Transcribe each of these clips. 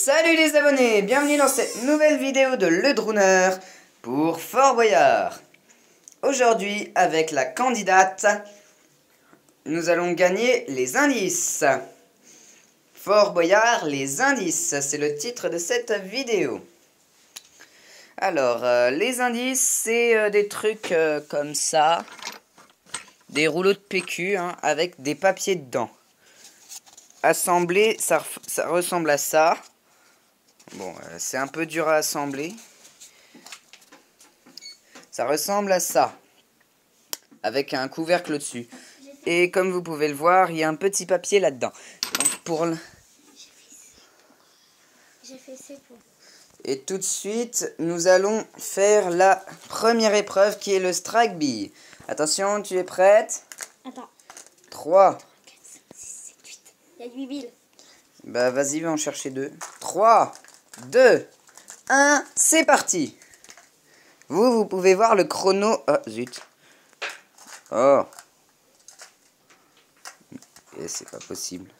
Salut les abonnés, bienvenue dans cette nouvelle vidéo de Le Drooner pour Fort Boyard. Aujourd'hui, avec la candidate, nous allons gagner les indices. Fort Boyard, les indices, c'est le titre de cette vidéo. Alors, les indices, c'est des trucs comme ça, des rouleaux de PQ avec des papiers dedans. Assemblé, ça ressemble à ça. Bon, c'est un peu dur à assembler. Ça ressemble à ça, avec un couvercle au-dessus. Et comme vous pouvez le voir, il y a un petit papier là-dedans. J'ai fait c'est pour. Et tout de suite, nous allons faire la première épreuve qui est le strike bille. Attention, tu es prête? Attends. 3. 4, 5, 6, 7, 8. Il y a 8 billes. Bah vas-y, va en chercher 2. 3, 2, 1, c'est parti. Vous pouvez voir le chrono. Oh, zut. Oh. Et c'est pas possible.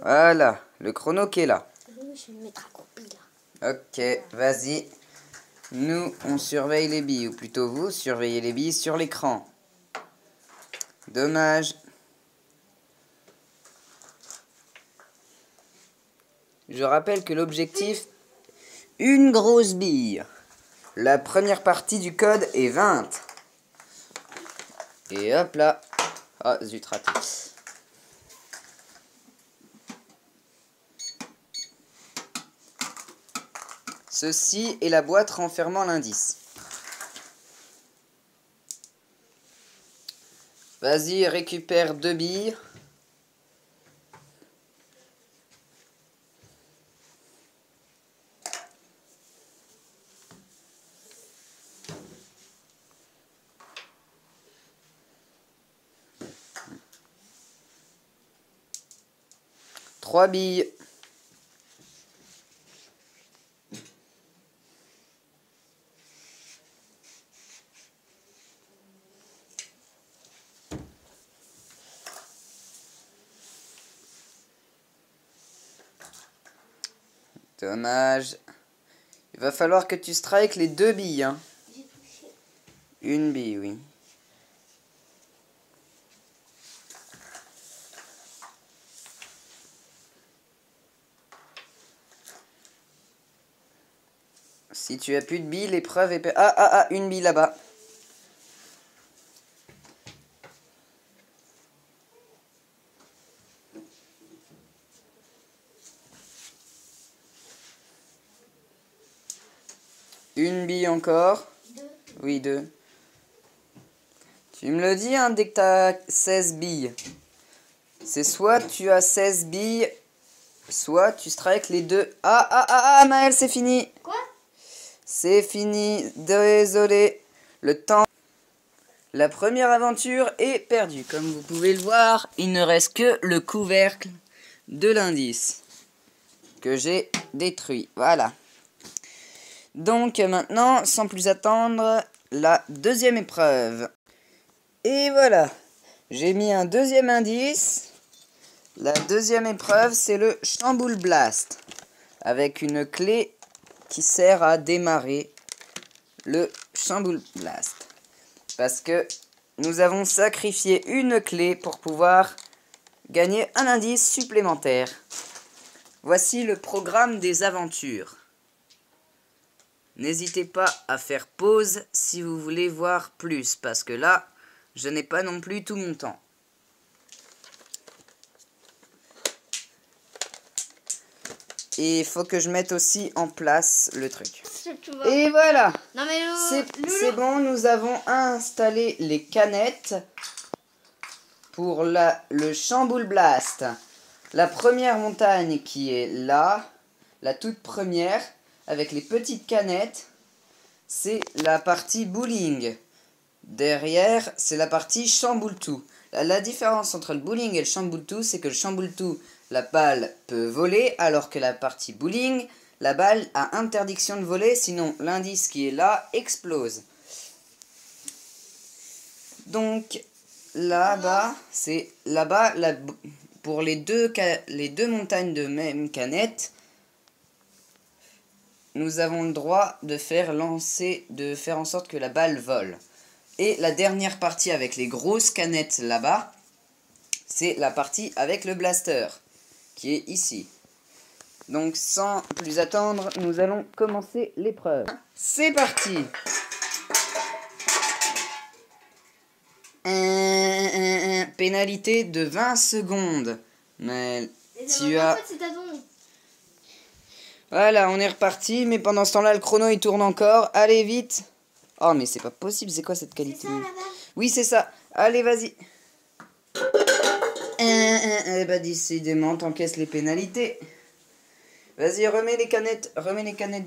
Voilà, le chrono qui est là. Je vais me mettre accroupi là. Ok, vas-y. Nous, on surveille les billes, ou plutôt vous, surveillez les billes sur l'écran. Dommage. Je rappelle que l'objectif, une grosse bille. La première partie du code est 20. Et hop là. Ah, zut, raté. Ceci est la boîte renfermant l'indice. Vas-y, récupère 2 billes. Trois billes. Dommage. Il va falloir que tu strikes les 2 billes. Hein. J'ai touché. Une bille, oui. Si tu as plus de billes, l'épreuve est... Ah, une bille là-bas. Une bille encore. 2. Oui, 2. Tu me le dis, hein, dès que tu as 16 billes. C'est soit tu as 16 billes, soit tu strikes les 2. Ah, Maël, c'est fini. Quoi? C'est fini. Désolé. Le temps. La première aventure est perdue. Comme vous pouvez le voir, il ne reste que le couvercle de l'indice que j'ai détruit. Voilà. Donc maintenant, sans plus attendre, la deuxième épreuve. Et voilà. J'ai mis un deuxième indice. La deuxième épreuve, c'est le Chamboule Blast. Avec une clé qui sert à démarrer le Chamboule Blast. Parce que nous avons sacrifié une clé pour pouvoir gagner un indice supplémentaire. Voici le programme des aventures. N'hésitez pas à faire pause si vous voulez voir plus, parce que là, je n'ai pas non plus tout mon temps. Et il faut que je mette aussi en place le truc. Et voilà. Non mais c'est bon, nous avons installé les canettes pour le Chamboule Blast. La première montagne qui est là, la toute première, avec les petites canettes, c'est la partie bowling. Derrière, c'est la partie chamboule-tout. La différence entre le bowling et le chamboule-tout, c'est que le chamboule-tout, la balle peut voler, alors que la partie bowling, la balle a interdiction de voler, sinon l'indice qui est là explose. Donc, là-bas, c'est là-bas, pour les deux montagnes de même canette, nous avons le droit de faire en sorte que la balle vole. Et la dernière partie avec les grosses canettes là-bas, c'est la partie avec le blaster, qui est ici. Donc sans plus attendre, nous allons commencer l'épreuve. C'est parti! Pénalité de 20 secondes. Mais tu as... Voilà, on est reparti, mais pendant ce temps-là, le chrono il tourne encore. Allez, vite! Oh, mais c'est pas possible, c'est quoi cette qualité? C'est ça, la balle? Oui, c'est ça. Allez, vas-y. Bah, décidément, t'encaisses les pénalités. Vas-y, remets les canettes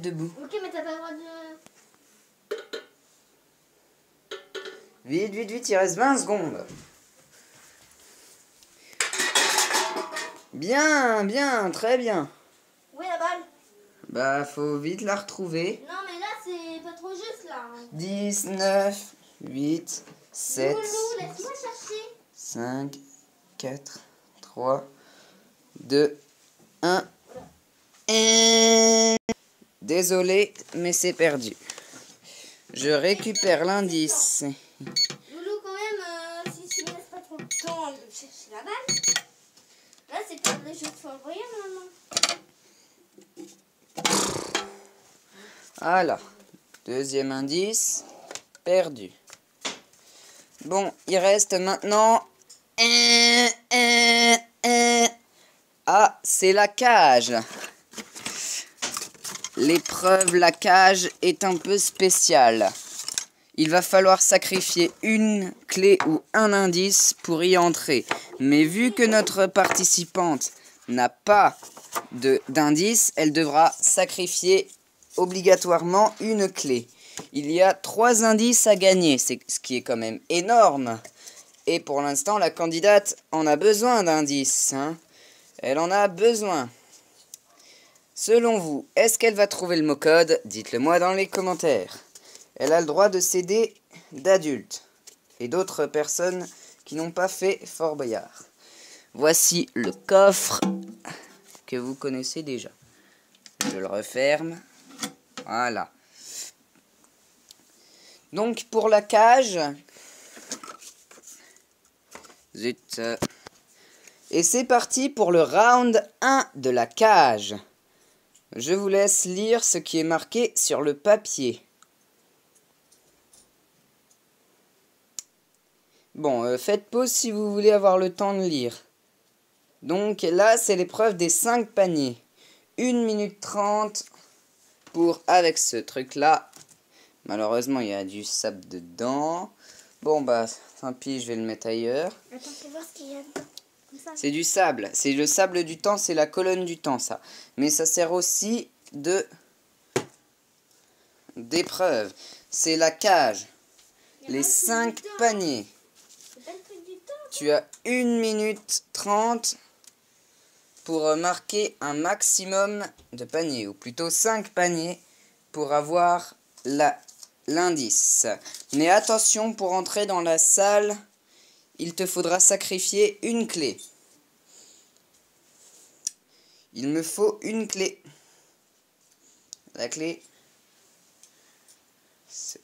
debout. Ok, mais t'as pas le droit de... Vite, vite, vite, il reste 20 secondes. Bien, bien, très bien. Où est la balle? Bah, faut vite la retrouver. Non, mais là, c'est pas trop juste, là. 10, 9, 8, 7, Loulou, laisse-moi chercher. 5, 4, 3, 2, 1. Désolé, mais c'est perdu. Je récupère l'indice. Loulou, quand même, si tu me laisses pas trop de temps de chercher la balle, là, c'est pas des choses qu'il faut envoyer, normalement. Voilà. Deuxième indice. Perdu. Bon, il reste maintenant... Ah, c'est la cage. L'épreuve, la cage, est un peu spéciale. Il va falloir sacrifier une clé ou un indice pour y entrer. Mais vu que notre participante n'a pas d'indice, elle devra sacrifier obligatoirement une clé. Il y a 3 indices à gagner, ce qui est quand même énorme. Et pour l'instant, la candidate en a besoin d'indices. Hein. Elle en a besoin. Selon vous, est-ce qu'elle va trouver le mot-code? Dites-le moi dans les commentaires. Elle a le droit de s'aider d'adultes et d'autres personnes qui n'ont pas fait Fort Boyard. Voici le coffre que vous connaissez déjà. Je le referme. Voilà. Donc pour la cage... Zut. Et c'est parti pour le round 1 de la cage. Je vous laisse lire ce qui est marqué sur le papier. Bon, faites pause si vous voulez avoir le temps de lire. Donc là, c'est l'épreuve des 5 paniers. 1 minute 30 pour avec ce truc-là. Malheureusement, il y a du sable dedans. Bon, bah, tant pis, je vais le mettre ailleurs. Attends, fais voir ce qu'il y a dedans. C'est du sable. C'est le sable du temps, c'est la colonne du temps, ça. Mais ça sert aussi d'épreuve. C'est la cage. Les 5 paniers. C'est pas le truc du temps. Tu as 1 minute 30 pour marquer un maximum de paniers, ou plutôt 5 paniers pour avoir l'indice. Mais attention, pour entrer dans la salle, il te faudra sacrifier une clé. Il me faut une clé. La clé...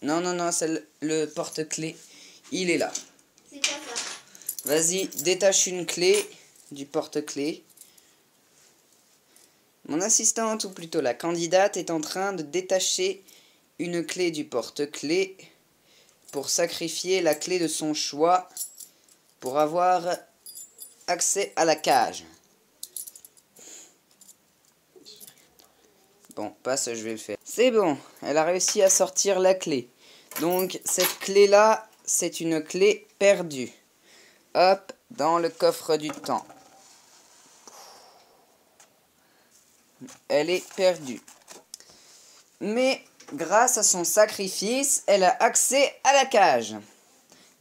Non, non, non, c'est le porte-clé. Il est là. C'est quoi ça? Vas-y, détache une clé du porte-clé. Mon assistante, ou plutôt la candidate, est en train de détacher une clé du porte-clé pour sacrifier la clé de son choix pour avoir accès à la cage. Bon, passe, je vais le faire. C'est bon, elle a réussi à sortir la clé. Donc, cette clé-là, c'est une clé perdue. Hop, dans le coffre du temps. Elle est perdue. Mais, grâce à son sacrifice, elle a accès à la cage.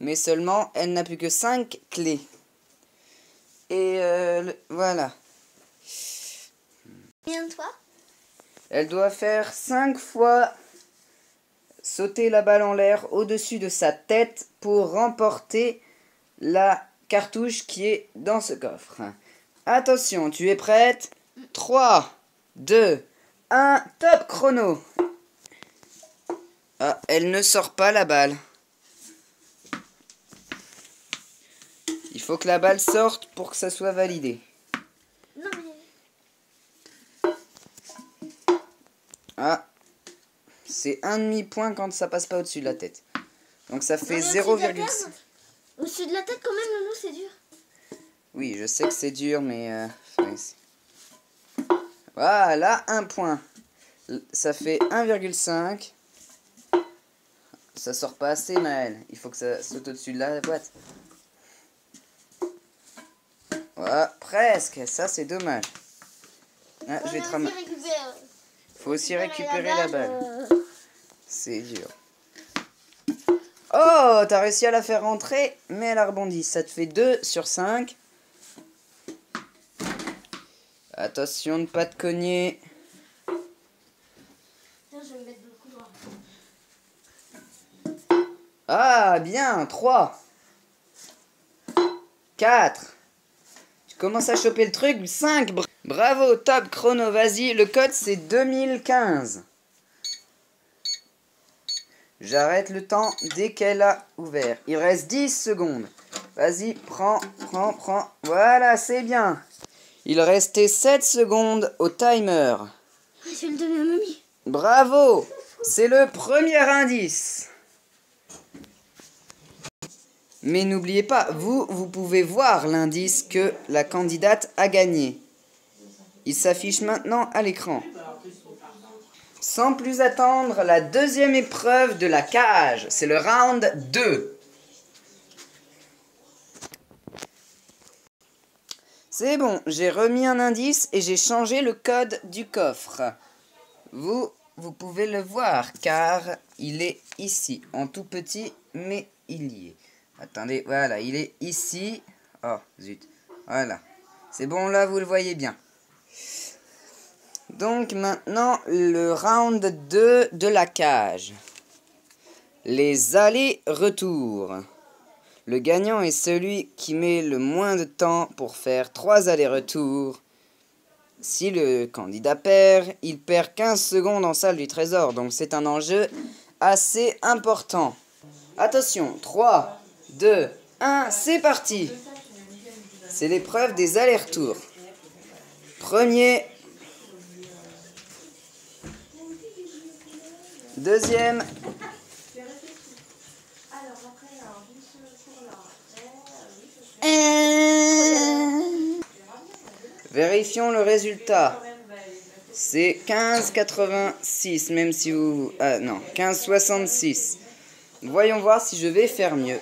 Mais seulement, elle n'a plus que 5 clés. Et voilà. Viens de toi. Elle doit faire 5 fois sauter la balle en l'air au-dessus de sa tête pour remporter la cartouche qui est dans ce coffre. Attention, tu es prête? 3, 2, 1, top chrono. Ah, elle ne sort pas la balle. Il faut que la balle sorte pour que ça soit validé. Non, mais... Ah, c'est un demi-point quand ça passe pas au-dessus de la tête. Donc ça fait Non, 0,5. Au-dessus de la tête, quand même, Loulou, c'est dur. Oui, je sais que c'est dur, mais... voilà, un point. Ça fait 1,5. Ça sort pas assez, Maël. Il faut que ça saute au-dessus de la boîte. Voilà, presque. Ça, c'est dommage. Ah, je vais te ramasser. Faut aussi récupérer la balle. C'est dur. Oh, t'as réussi à la faire rentrer, mais elle a rebondi. Ça te fait 2 sur 5. Attention de ne pas te cogner. Tiens, je vais me mettre de le couloir. Ah, bien, 3. 4. Tu commences à choper le truc. 5. Bravo, top chrono, vas-y. Le code, c'est 2015. J'arrête le temps dès qu'elle a ouvert. Il reste 10 secondes. Vas-y, prends. Voilà, c'est bien. Il restait 7 secondes au timer. Je vais le donner à mamie. Bravo, c'est le premier indice. Mais n'oubliez pas, vous pouvez voir l'indice que la candidate a gagné. Il s'affiche maintenant à l'écran. Sans plus attendre, la deuxième épreuve de la cage. C'est le round 2. C'est bon, j'ai remis un indice et j'ai changé le code du coffre. Vous pouvez le voir car il est ici, en tout petit, mais il y est. Attendez, voilà, il est ici. Oh, zut. Voilà. C'est bon, là, vous le voyez bien. Donc, maintenant, le round 2 de la cage. Les allers-retours. Le gagnant est celui qui met le moins de temps pour faire 3 allers-retours. Si le candidat perd, il perd 15 secondes en salle du trésor. Donc, c'est un enjeu assez important. Attention, 3, 2, 1, c'est parti. C'est l'épreuve des allers-retours. Premier. Deuxième. Vérifions le résultat. C'est 15,86, même si vous... Ah non, 15,66. Voyons voir si je vais faire mieux.